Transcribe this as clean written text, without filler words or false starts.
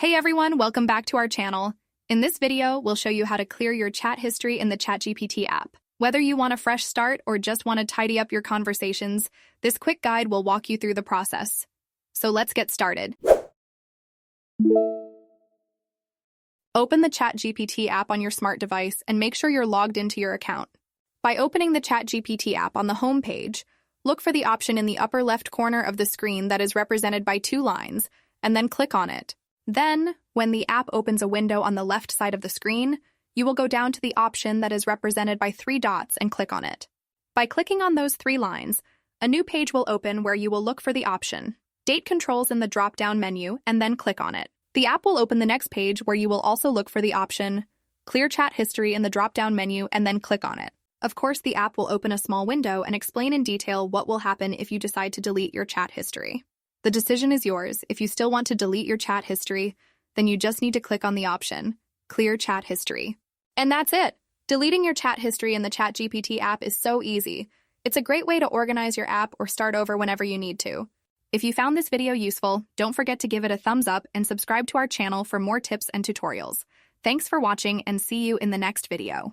Hey everyone, welcome back to our channel. In this video, we'll show you how to clear your chat history in the ChatGPT app. Whether you want a fresh start or just want to tidy up your conversations, this quick guide will walk you through the process. So let's get started. Open the ChatGPT app on your smart device and make sure you're logged into your account. By opening the ChatGPT app on the home page, look for the option in the upper left corner of the screen that is represented by two lines, and then click on it. Then, when the app opens a window on the left side of the screen, you will go down to the option that is represented by three dots and click on it. By clicking on those three lines, a new page will open where you will look for the option Date Controls in the drop-down menu and then click on it. The app will open the next page where you will also look for the option Clear Chat History in the drop-down menu and then click on it. Of course, the app will open a small window and explain in detail what will happen if you decide to delete your chat history. The decision is yours. If you still want to delete your chat history, then you just need to click on the option, Clear Chat History. And that's it! Deleting your chat history in the ChatGPT app is so easy. It's a great way to organize your app or start over whenever you need to. If you found this video useful, don't forget to give it a thumbs up and subscribe to our channel for more tips and tutorials. Thanks for watching and see you in the next video.